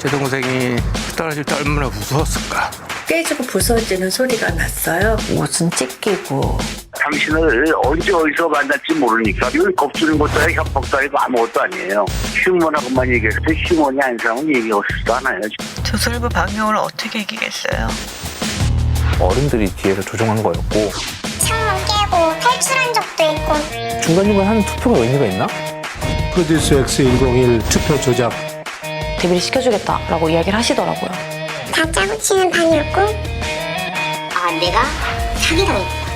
제 동생이 떨어질 때 얼마나 무서웠을까. 깨지고 부서지는 소리가 났어요. 무슨 찢기고. 당신을 언제 어디서 만날지 모르니까 이걸 겁주는 것도 아니고 협박도 아니고 아무것도 아니에요. 휴먼하고만 얘기해서 휴먼이 아닌 사람은 얘기하고 싶지도 않아요. 조설부 방영을 어떻게 이기겠어요? 어른들이 뒤에서 조종한 거였고 창문 깨고 탈출한 적도 있고. 중간중간 하는 투표가 의미가 있나? 프로듀스 X101 투표 조작 데뷔를 시켜주겠다라고 이야기를 하시더라고요. 다 짜고 치는 판이었고. 아, 내가 사기당했다.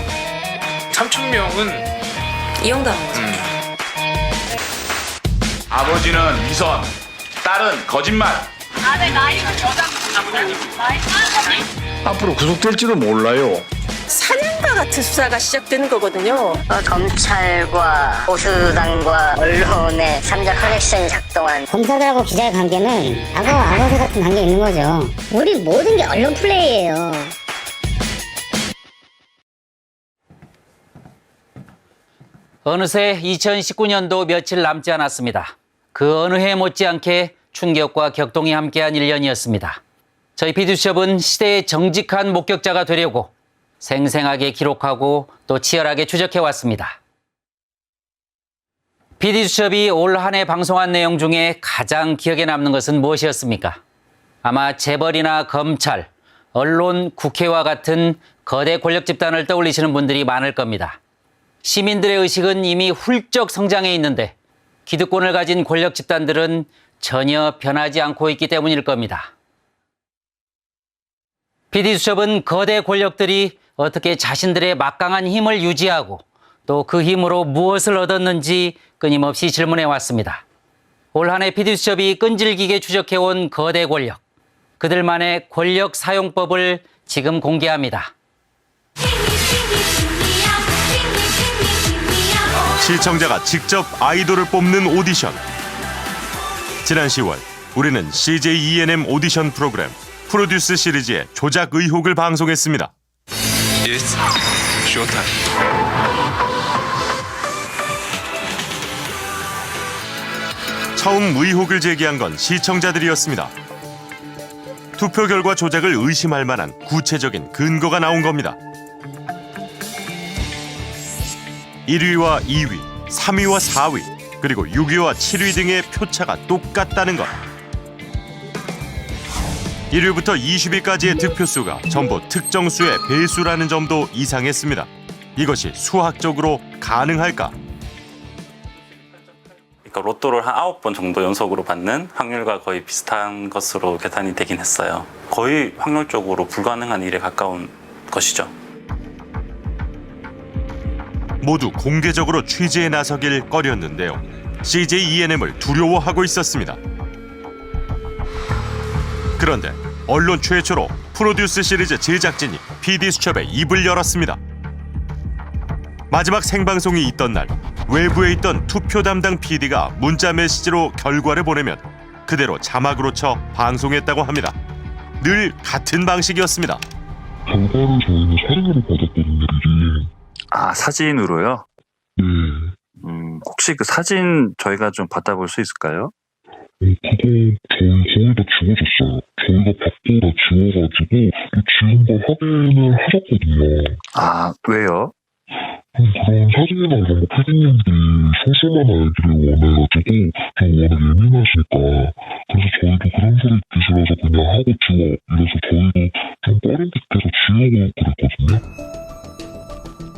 3,000명은 이용당한 거죠. 아버지는 위선, 딸은 거짓말. 앞으로 구속될지도 몰라요. 사냥과 같은 수사가 시작되는 거거든요. 검찰과 보수당과 언론의 삼자 커넥션이 작동한 검사들하고 기자의 관계는 아버지 같은 관계 있는 거죠. 우리 모든 게 언론 플레이예요. 어느새 2019년도 며칠 남지 않았습니다. 그 어느 해 못지않게 충격과 격동이 함께한 1년이었습니다. 저희 PD수첩은 시대의 정직한 목격자가 되려고 생생하게 기록하고 또 치열하게 추적해왔습니다. PD수첩이 올 한 해 방송한 내용 중에 가장 기억에 남는 것은 무엇이었습니까? 아마 재벌이나 검찰, 언론, 국회와 같은 거대 권력 집단을 떠올리시는 분들이 많을 겁니다. 시민들의 의식은 이미 훌쩍 성장해 있는데 기득권을 가진 권력 집단들은 전혀 변하지 않고 있기 때문일 겁니다. PD수첩은 거대 권력들이 어떻게 자신들의 막강한 힘을 유지하고 또 그 힘으로 무엇을 얻었는지 끊임없이 질문해 왔습니다. 올 한 해 PD수첩이 끈질기게 추적해온 거대 권력, 그들만의 권력 사용법을 지금 공개합니다. 시청자가 직접 아이돌을 뽑는 오디션. 지난 10월 우리는 CJ ENM 오디션 프로그램 프로듀스 시리즈의 조작 의혹을 방송했습니다. It's showtime. 처음 의혹을 제기한 건 시청자들이었습니다. 투표 결과 조작을 의심할 만한 구체적인 근거가 나온 겁니다. 1위와 2위, 3위와 4위, 그리고 6위와 7위 등의 표차가 똑같다는 것. 1위부터 20위까지의 득표수가 전부 특정 수의 배수라는 점도 이상했습니다. 이것이 수학적으로 가능할까? 그러니까 로또를 한 9번 정도 연속으로 받는 확률과 거의 비슷한 것으로 계산이 되긴 했어요. 거의 확률적으로 불가능한 일에 가까운 것이죠. 모두 공개적으로 취재에 나서길 꺼렸는데요. CJ ENM을 두려워하고 있었습니다. 그런데 언론 최초로 프로듀스 시리즈 제작진이 PD수첩에 입을 열었습니다. 마지막 생방송이 있던 날 외부에 있던 투표 담당 PD가 문자 메시지로 결과를 보내면 그대로 자막으로 쳐 방송했다고 합니다. 늘 같은 방식이었습니다. 결과를 저희는 사진으로 받았거든요. 아, 사진으로요? 네. 혹시 그 사진 저희가 좀 받아볼 수 있을까요? 그거 저희 거의 다 지워졌어요. 저희가 받고 다 지워가지고 지운 걸 확인을 하셨거든요. 아, 왜요? 그런 사진이나 이런 거 PD님들이 소심한 아이들을 원해가지고 좀 워낙 예민하시니까 그래서 저희도 그런 소리 듣기 싫어서 그냥 하고 지워 이래서 저희도 좀 꺼린 듯해서 지우고 그랬거든요.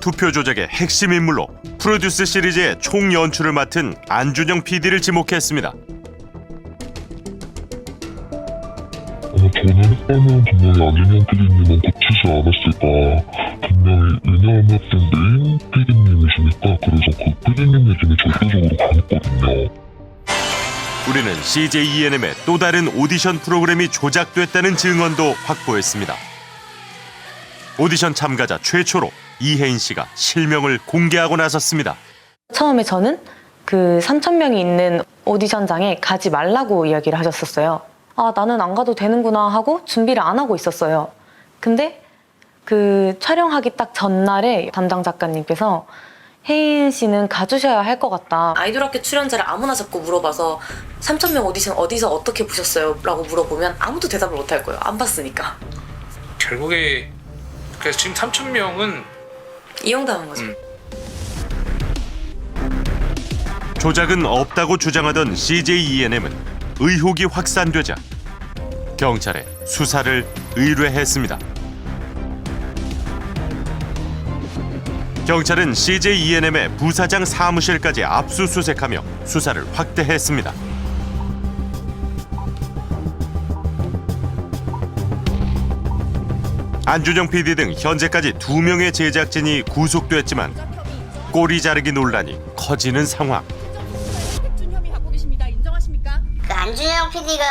투표 조작의 핵심 인물로 프로듀스 시리즈의 총 연출을 맡은 안준영 PD를 지목했습니다. 저는 했다면 분명히 안준영 PD님은 고치지 않았을까. 분명히 왜냐하면 메인 PD님이시니까 그래서 그 PD님 얘기는 절대적으로 강했거든요. 우리는 CJ ENM의 또 다른 오디션 프로그램이 조작됐다는 증언도 확보했습니다. 오디션 참가자 최초로 이혜인 씨가 실명을 공개하고 나섰습니다. 처음에 저는 그 3,000명이 있는 오디션장에 가지 말라고 이야기를 하셨었어요. 아, 나는 안 가도 되는구나 하고 준비를 안 하고 있었어요. 근데 그 촬영하기 딱 전날에 담당 작가님께서 혜인 씨는 가주셔야 할 것 같다. 아이돌 학교 출연자를 아무나 잡고 물어봐서 3,000명 오디션 어디서 어떻게 보셨어요? 라고 물어보면 아무도 대답을 못 할 거예요. 안 봤으니까. 결국에 그래서 지금 3,000명은 이용당한 거죠. 조작은 없다고 주장하던 CJ ENM은 의혹이 확산되자 경찰에 수사를 의뢰했습니다. 경찰은 CJ ENM의 부사장 사무실까지 압수수색하며 수사를 확대했습니다. 안준영 PD 등 현재까지 2명의 제작진이 구속됐지만 꼬리 자르기 논란이 커지는 상황. 그 안준영 PD가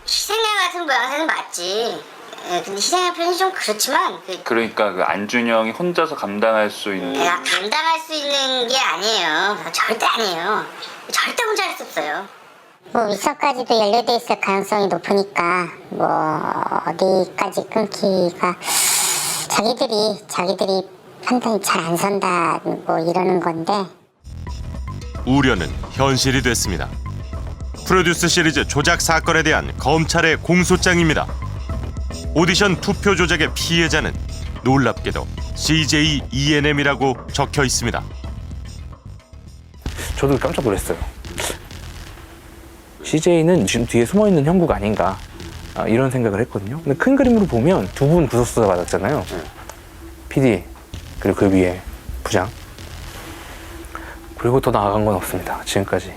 희생양 같은 모양새는 맞지. 근데 희생양 표현이 좀 그렇지만 그러니까 그 안준영이 혼자서 감당할 수 있는 내가 감당할 수 있는 게 아니에요. 절대 아니에요. 절대 혼자 할 수 없어요. 뭐 윗선까지도 연루돼 있을 가능성이 높으니까 뭐 어디까지 끊기가 자기들이 판단이 잘 안 선다 뭐 이러는 건데 우려는 현실이 됐습니다. 프로듀스 시리즈 조작 사건에 대한 검찰의 공소장입니다. 오디션 투표 조작의 피해자는 놀랍게도 CJ ENM이라고 적혀 있습니다. 저도 깜짝 놀랐어요. CJ는 지금 뒤에 숨어있는 형국 아닌가 이런 생각을 했거든요. 근데 큰 그림으로 보면 두 분 구속수사 받았잖아요. PD 그리고 그 위에 부장. 그리고 더 나아간 건 없습니다. 지금까지.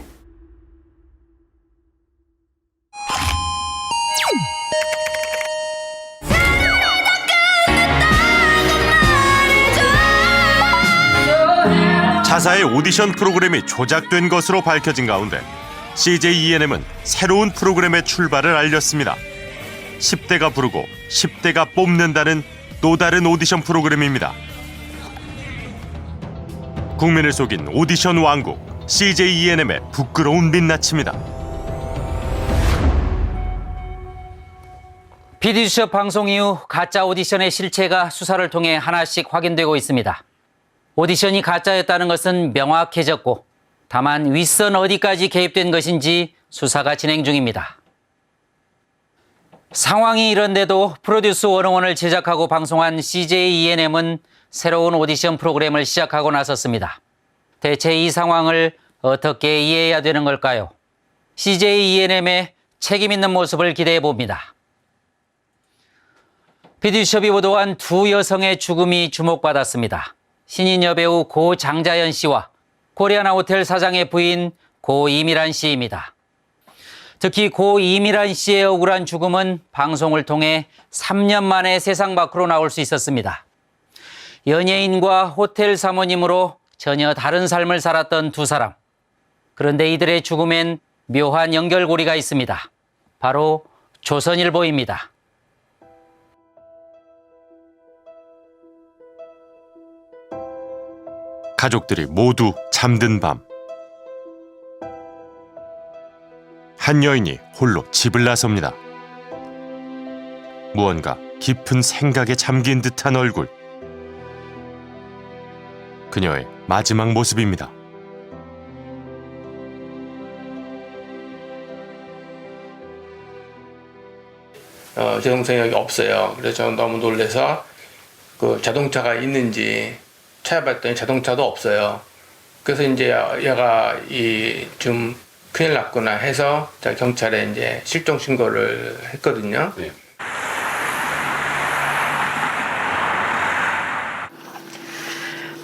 자사의 오디션 프로그램이 조작된 것으로 밝혀진 가운데 CJ ENM은 새로운 프로그램의 출발을 알렸습니다. 10대가 부르고 10대가 뽑는다는 또 다른 오디션 프로그램입니다. 국민을 속인 오디션 왕국 CJ ENM의 부끄러운 민낯입니다. PD수첩 방송 이후 가짜 오디션의 실체가 수사를 통해 하나씩 확인되고 있습니다. 오디션이 가짜였다는 것은 명확해졌고 다만 윗선 어디까지 개입된 것인지 수사가 진행 중입니다. 상황이 이런데도 프로듀스 101을 제작하고 방송한 CJ ENM은 새로운 오디션 프로그램을 시작하고 나섰습니다. 대체 이 상황을 어떻게 이해해야 되는 걸까요? CJ ENM의 책임 있는 모습을 기대해 봅니다. PD수첩이 보도한 두 여성의 죽음이 주목받았습니다. 신인 여배우 고 장자연 씨와 코리아나 호텔 사장의 부인 고 이미란 씨입니다. 특히 고 이미란 씨의 억울한 죽음은 방송을 통해 3년 만에 세상 밖으로 나올 수 있었습니다. 연예인과 호텔 사모님으로 전혀 다른 삶을 살았던 두 사람. 그런데 이들의 죽음엔 묘한 연결고리가 있습니다. 바로 조선일보입니다. 가족들이 모두 잠든 밤. 한 여인이 홀로 집을 나섭니다. 무언가 깊은 생각에 잠긴 듯한 얼굴. 그녀의 마지막 모습입니다. 제 동생이 여기 없어요. 그래서 저는 너무 놀라서 그 자동차가 있는지 찾아봤더니 자동차도 없어요. 그래서 이제 얘가 좀 큰일 났구나 해서 제가 경찰에 이제 실종 신고를 했거든요. 네.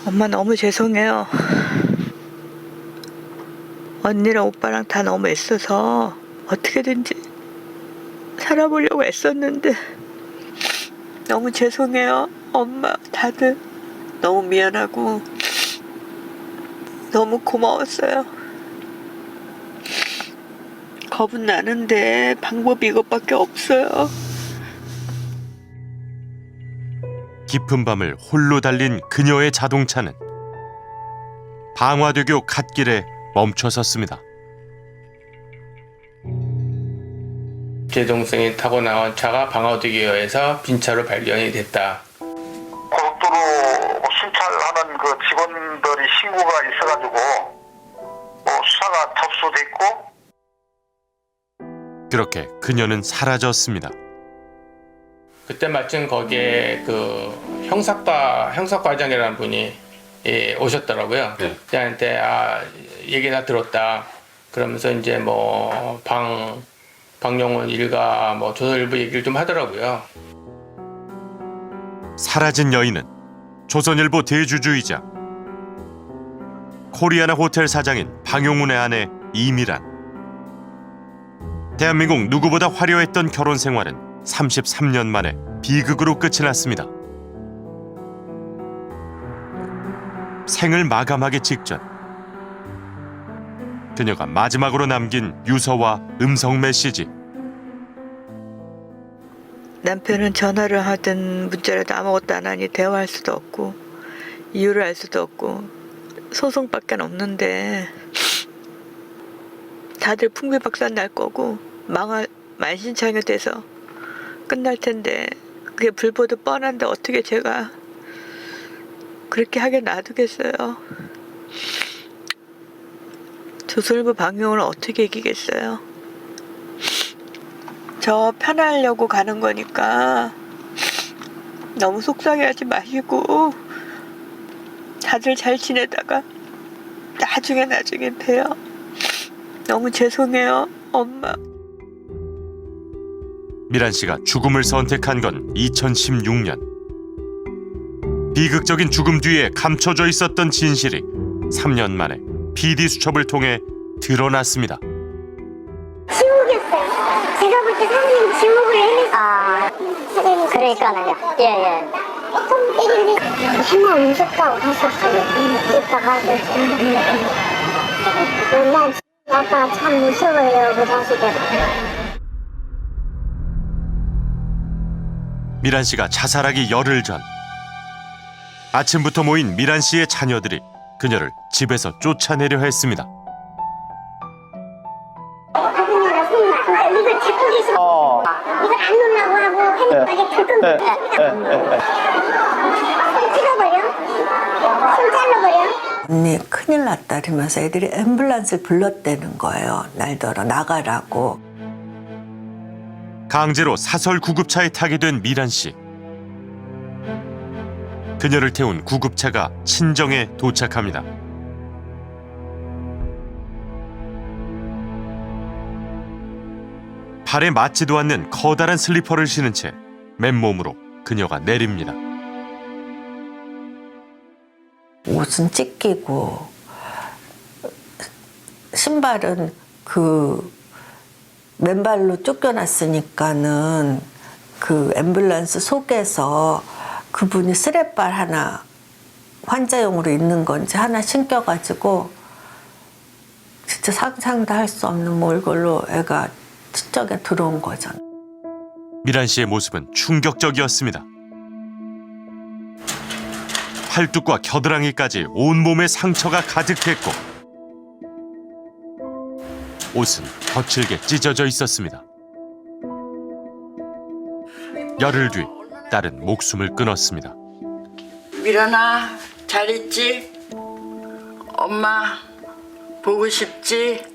엄마 너무 죄송해요. 언니랑 오빠랑 다 너무 애써서 어떻게든지 살아보려고 애썼는데 너무 죄송해요. 엄마 다들 너무 미안하고 너무 고마웠어요. 겁은 나는데 방법이 이것밖에 없어요. 깊은 밤을 홀로 달린 그녀의 자동차는 방화대교 갓길에 멈춰섰습니다. 제 동생이 타고 나온 차가 방화대교에서 빈 차로 발견이 됐다. 고속도로 순찰하는 그 직원들이 신고가 있어가지고 수사가 접수됐고. 그렇게 그녀는 사라졌습니다. 그때 마침 거기에 그 형사과장이라는 분이 오셨더라고요. 저한테 얘기 다 들었다. 그러면서 이제 뭐 방영훈 일가 뭐 조선일보 얘기를 좀 하더라고요. 사라진 여인은 조선일보 대주주이자 코리아나 호텔 사장인 방용훈의 아내 이미란. 대한민국 누구보다 화려했던 결혼 생활은 33년 만에 비극으로 끝이 났습니다. 생을 마감하기 직전 그녀가 마지막으로 남긴 유서와 음성 메시지. 남편은 전화를 하든 문자라도 아무것도 안 하니 대화할 수도 없고 이유를 알 수도 없고 소송밖에 없는데 다들 풍비박산 날 거고 만신창이 돼서 끝날 텐데 그게 불보듯 뻔한데 어떻게 제가 그렇게 하게 놔두겠어요. 조선일보 방영을 어떻게 이기겠어요. 저 편하려고 가는 거니까 너무 속상해하지 마시고 다들 잘 지내다가 나중에 봬요. 너무 죄송해요, 엄마. 미란 씨가 죽음을 선택한 건 2016년. 비극적인 죽음 뒤에 감춰져 있었던 진실이 3년 만에 PD 수첩을 통해 드러났습니다. 지옥이었어요. 제가 볼 때 사모님 지옥을 해냈어요. 그러니까요. 예. 좀 때리는데 정말 무섭다고 하셨어요. 이따가 난 아빠 참 무서워요. 그 자식이. 미란 씨가 자살하기 열흘 전 아침부터 모인 미란 씨의 자녀들이 그녀를 집에서 쫓아내려 했습니다. 이걸 잡고 계셔. 이걸 안 놓으려고 하고 핸드폰에 들끈 손 찍어버려? 손 잘라버려? 언니 큰일 났다 이러면서 애들이 앰뷸런스를 불렀다는 거예요. 날더러 나가라고. 강제로 사설 구급차에 타게 된 미란 씨. 그녀를 태운 구급차가 친정에 도착합니다. 발에 맞지도 않는 커다란 슬리퍼를 신은 채 맨몸으로 그녀가 내립니다. 옷은 찢기고 신발은 그 맨발로 쫓겨났으니까는 그 앰뷸런스 속에서 그분이 스레발 하나 환자용으로 있는 건지 하나 신겨가지고 진짜 상상도 할 수 없는 몰골로 애가 친정에 들어온 거죠. 미란 씨의 모습은 충격적이었습니다. 팔뚝과 겨드랑이까지 온몸에 상처가 가득했고 옷은 거칠게 찢어져 있었습니다. 열흘 뒤 딸은 목숨을 끊었습니다. 미란아, 잘 있지? 엄마 보고 싶지?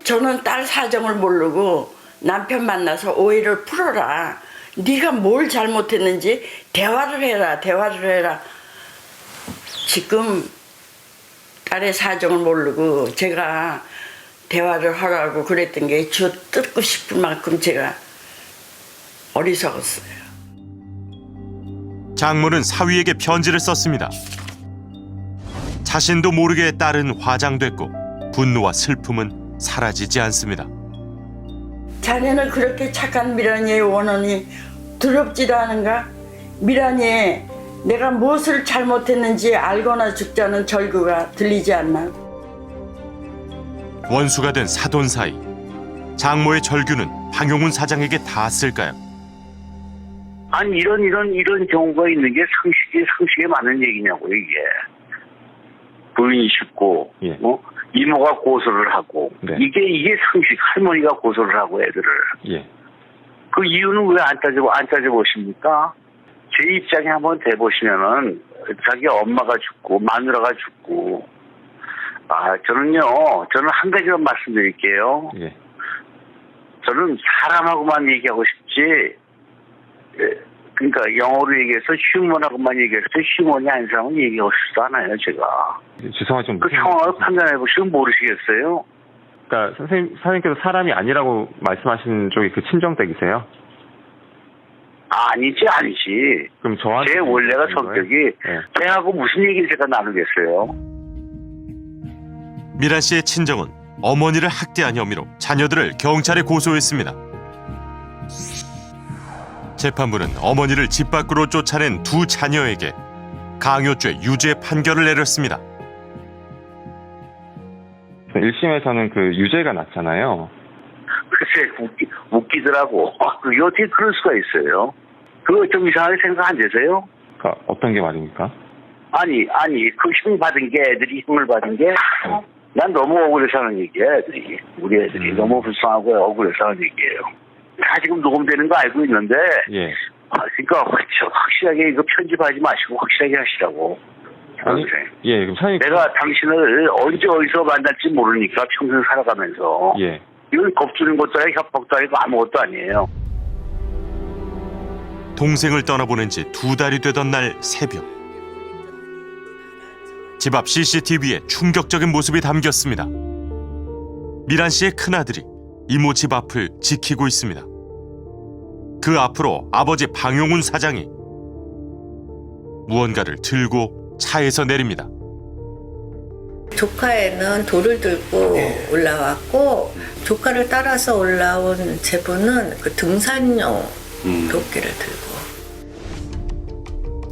저는 딸 사정을 모르고 남편 만나서 오해를 풀어라. 네가 뭘 잘못했는지 대화를 해라. 지금 딸의 사정을 모르고 제가 대화를 하라고 그랬던 게 저 뜯고 싶을 만큼 제가 어리석었어요. 장모는 사위에게 편지를 썼습니다. 자신도 모르게 딸은 화장됐고 분노와 슬픔은 사라지지 않습니다. 자네는 그렇게 착한 미란이의 원혼이 두렵지도 않은가? 미란이 내가 무엇을 잘못했는지 알거나 죽자는 절규가 들리지 않나? 원수가 된 사돈 사이. 장모의 절규는 방용훈 사장에게 닿았을까요? 아니 이런 경우가 있는 게 상식에 맞는 얘기냐고요 이게. 부인이 죽고 이모가 고소를 하고 이게 상식. 할머니가 고소를 하고 애들을 그 이유는 왜 안 따져보십니까? 제 입장에 한번 대보시면은 자기 엄마가 죽고 마누라가 죽고 저는 한 가지만 말씀드릴게요. 예. 저는 사람하고만 얘기하고 싶지 그러니까 영어로 얘기해서 휴먼하고만 얘기해서 휴먼이 아닌 사람은 얘기하고 싶지도 않아요. 제가. 죄송하지만 그 상황을 판단해 보시면 모르시겠어요? 그러니까 사장님께서 사람이 아니라고 말씀하신 쪽이 그 친정댁이세요? 아니지. 그럼 저한테 제 원래가 성격이 걔하고 무슨 얘기를 제가 나누겠어요? 미란 씨의 친정은 어머니를 학대한 혐의로 자녀들을 경찰에 고소했습니다. 재판부는 어머니를 집 밖으로 쫓아낸 두 자녀에게 강요죄 유죄 판결을 내렸습니다. 1심에서는 그 유죄가 났잖아요. 글쎄 웃기더라고. 그게 어떻게 그럴 수가 있어요? 그거 좀 이상하게 생각 안 되세요? 그러니까 어떤 게 말입니까? 아니 그 힘 받은 게 애들이 힘을 받은 게 난 너무 억울해서 하는 얘기야. 우리 애들이 너무 불쌍하고 억울해서 하는 얘기예요. 다 지금 녹음되는 거 알고 있는데 예. 그러니까 확실하게 이거 편집하지 마시고 확실하게 하시라고. 아니, 예, 그럼 사장님. 내가 당신을 언제 어디서 만날지 모르니까 평생 살아가면서. 예. 이건 겁주는 것도 아니고 협박도 아니고 아무것도 아니에요. 동생을 떠나보낸 지 2달이 되던 날 새벽. 집 앞 CCTV에 충격적인 모습이 담겼습니다. 미란 씨의 큰아들이 이모 집 앞을 지키고 있습니다. 그 앞으로 아버지 방용훈 사장이 무언가를 들고 차에서 내립니다. 조카에는 돌을 들고 올라왔고 조카를 따라서 올라온 제부는 그 등산용 도끼를 들고.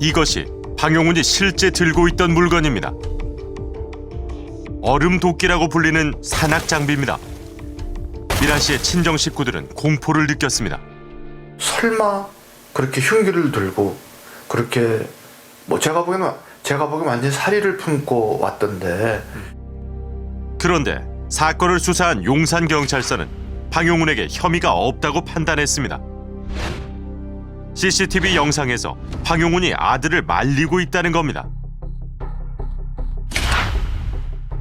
이것이 방용훈이 실제 들고 있던 물건입니다. 얼음 도끼라고 불리는 산악 장비입니다. 미란 씨의 친정 식구들은 공포를 느꼈습니다. 설마 그렇게 흉기를 들고 그렇게 제가 보기에는 완전 사리를 품고 왔던데. 그런데 사건을 수사한 용산경찰서는 방용훈에게 혐의가 없다고 판단했습니다. CCTV 영상에서 방용훈이 아들을 말리고 있다는 겁니다.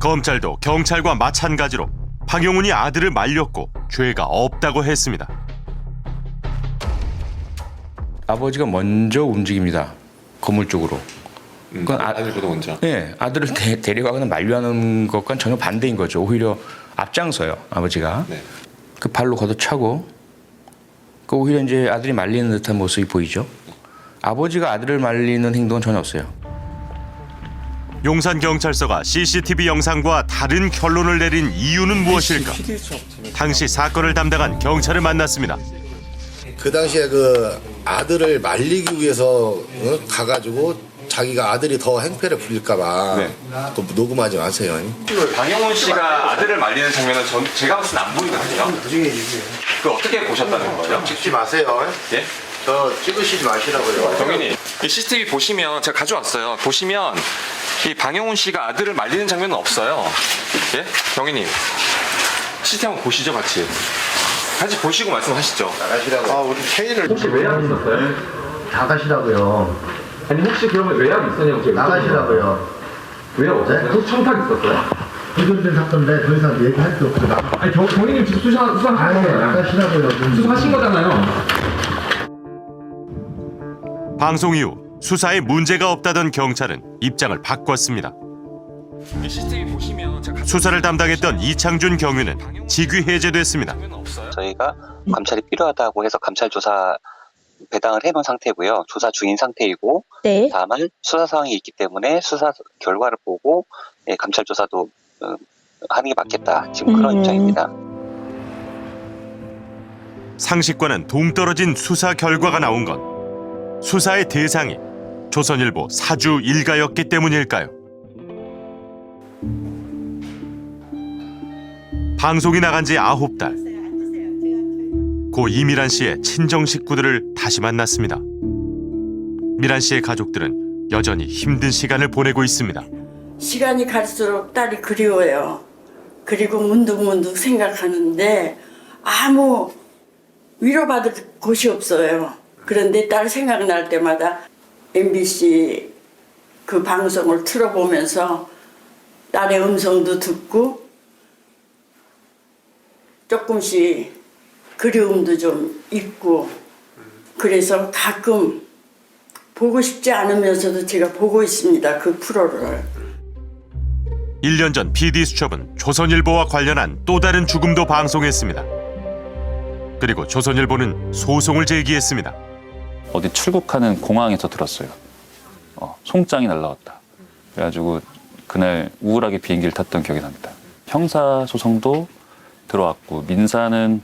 검찰도 경찰과 마찬가지로 방용훈이 아들을 말렸고 죄가 없다고 했습니다. 아버지가 먼저 움직입니다. 건물 쪽으로. 아들보다 먼저? 네, 아들을 데려가거나 만류하는 것과는 전혀 반대인 거죠. 오히려 앞장서요, 아버지가. 네. 그 발로 걷어차고, 오히려 이제 아들이 말리는 듯한 모습이 보이죠. 아버지가 아들을 말리는 행동은 전혀 없어요. 용산경찰서가 CCTV 영상과 다른 결론을 내린 이유는 무엇일까? 당시 사건을 담당한 경찰을 만났습니다. 그 당시에 그 아들을 말리기 위해서 가가지고 자기가 아들이 더 행패를 부릴까봐 그거 녹음하지 마세요. 방용훈 씨가 아들을 말리는 장면은 제가 봤을 땐 안 보이거든요. 그 어떻게 보셨다는 거예요? 찍지 마세요. 예? 저 찍으시지 마시라고요. 경위님, 이 CCTV 보시면 제가 가져왔어요. 보시면 이 방용훈 씨가 아들을 말리는 장면은 없어요. 예? 경위님, CCTV 한번 보시죠, 같이 보시고 말씀하시죠. 나가시라고. 우리 회의를 혹시 외압 있었어요? 나가시라고요. 아니 혹시 그러면 외압 있었냐고 제가 나가시라고요. 외압 없었어요? 혹시 청탁 있었어요? 부정된 사건인데 더 이상 얘기할 게 없어요. 아니 경위님 지금 수사하신 거잖아요. 나가시라고요. 수사하신 거잖아요. 방송 이후 수사에 문제가 없다던 경찰은 입장을 바꿨습니다. CCTV 보시면 수사를 담당했던 이창준 경위는 직위 해제됐습니다. 저희가 감찰이 필요하다고 해서 감찰 조사 배당을 해놓은 상태고요. 조사 중인 상태이고 다만 수사 상황이 있기 때문에 수사 결과를 보고 감찰 조사도 하는 게 맞겠다. 지금 그런 입장입니다. 상식과는 동떨어진 수사 결과가 나온 건 수사의 대상이 조선일보 사주 일가였기 때문일까요? 방송이 나간 지 9달. 고 이미란 씨의 친정 식구들을 다시 만났습니다. 미란 씨의 가족들은 여전히 힘든 시간을 보내고 있습니다. 시간이 갈수록 딸이 그리워요. 그리고 문득문득 생각하는데 아무 위로받을 곳이 없어요. 그런데 딸 생각날 때마다 MBC 그 방송을 틀어보면서 딸의 음성도 듣고 조금씩 그리움도 좀 있고 그래서 가끔 보고 싶지 않으면서도 제가 보고 있습니다. 그 프로를. 1년 전 PD수첩은 조선일보와 관련한 또 다른 죽음도 방송했습니다. 그리고 조선일보는 소송을 제기했습니다. 어디 출국하는 공항에서 들었어요. 송장이 날라왔다. 그래가지고 그날 우울하게 비행기를 탔던 기억이 납니다. 형사 소송도 들어왔고 민사는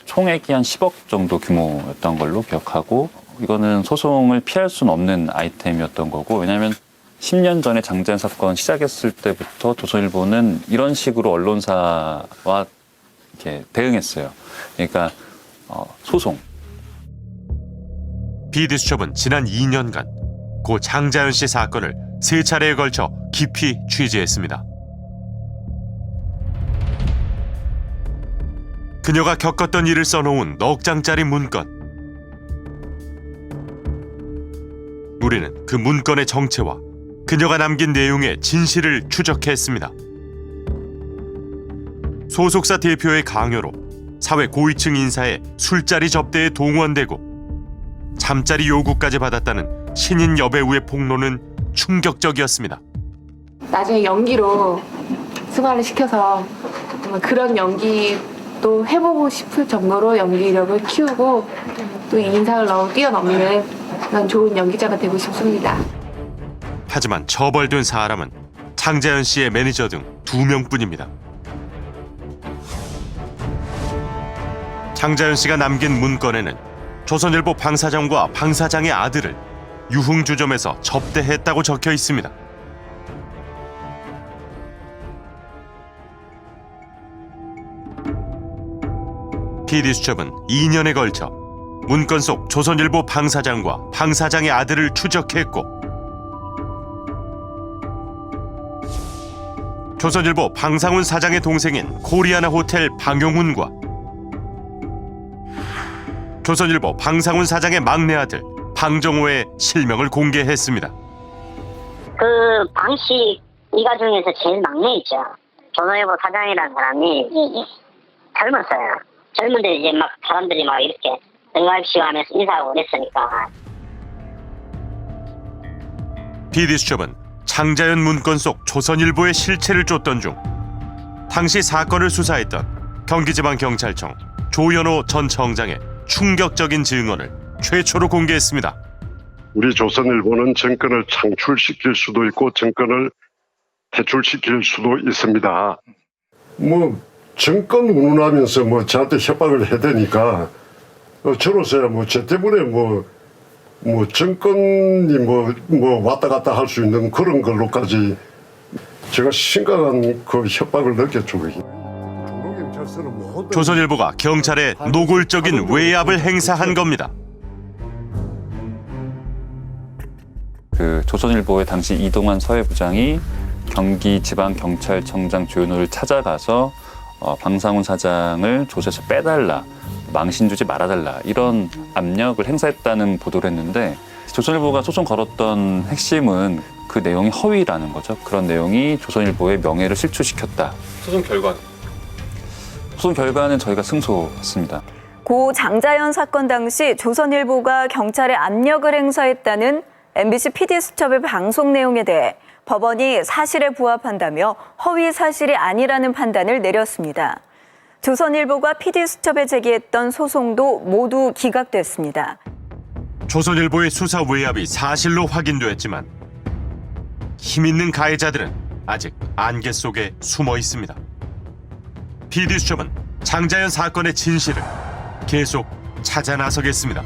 총액이 한 10억 정도 규모였던 걸로 기억하고 이거는 소송을 피할 수는 없는 아이템이었던 거고 왜냐하면 10년 전에 장자연 사건 시작했을 때부터 조선일보는 이런 식으로 언론사와 이렇게 대응했어요. 그러니까 소송. PD수첩은 지난 2년간 고 장자연 씨 사건을 3차례에 걸쳐 깊이 취재했습니다. 그녀가 겪었던 일을 써놓은 넉 장짜리 문건. 우리는 그 문건의 정체와 그녀가 남긴 내용의 진실을 추적했습니다. 소속사 대표의 강요로 사회 고위층 인사의 술자리 접대에 동원되고 잠자리 요구까지 받았다는 신인 여배우의 폭로는 충격적이었습니다. 나중에 연기로 승화를 시켜서 정말 그런 연기도 해보고 싶을 정도로 연기력을 키우고 또 이 인상을 너무 뛰어넘는 그런 좋은 연기자가 되고 싶습니다. 하지만 처벌된 사람은 장자연 씨의 매니저 등 2명뿐입니다. 장자연 씨가 남긴 문건에는 조선일보 방사장과 방사장의 아들을 유흥주점에서 접대했다고 적혀 있습니다. PD수첩은 2년에 걸쳐 문건 속 조선일보 방사장과 방사장의 아들을 추적했고 조선일보 방상훈 사장의 동생인 코리아나 호텔 방용훈과 조선일보 방상훈 사장의 막내 아들 방정호의 실명을 공개했습니다. 그 방씨 이가 중에서 제일 막내있죠. 조선일보 사장이라는 사람이 젊었어요. 젊은데 이제 막 사람들이 막 이렇게 응합시오 하면서 인사하고 그랬으니까. PD수첩은 장자연 문건 속 조선일보의 실체를 쫓던 중 당시 사건을 수사했던 경기지방경찰청 조현호 전 청장의 충격적인 증언을 최초로 공개했습니다. 우리 조선일보는 정권을 창출시킬 수도 있고 정권을 퇴출시킬 수도 있습니다. 뭐 정권 운운하면서 저한테 협박을 해대니까 저로서야 저 때문에 정권이 왔다 갔다 할 수 있는 그런 걸로까지 제가 심각한 그 협박을 느꼈죠. 조선일보가 경찰에 노골적인 외압을 행사한 겁니다. 그 조선일보의 당시 이동환 서해부장이 경기지방경찰청장 조현호를 찾아가서 방상훈 사장을 조사에서 빼달라, 망신 주지 말아달라 이런 압력을 행사했다는 보도를 했는데 조선일보가 소송 걸었던 핵심은 그 내용이 허위라는 거죠. 그런 내용이 조선일보의 명예를 실추시켰다. 소송 결과는? 소송 결과는 저희가 승소했습니다. 고 장자연 사건 당시 조선일보가 경찰에 압력을 행사했다는 MBC PD수첩의 방송 내용에 대해 법원이 사실에 부합한다며 허위 사실이 아니라는 판단을 내렸습니다. 조선일보가 PD수첩에 제기했던 소송도 모두 기각됐습니다. 조선일보의 수사 외압이 사실로 확인됐지만 힘 있는 가해자들은 아직 안개 속에 숨어 있습니다. PD수첩은 장자연 사건의 진실을 계속 찾아 나서겠습니다.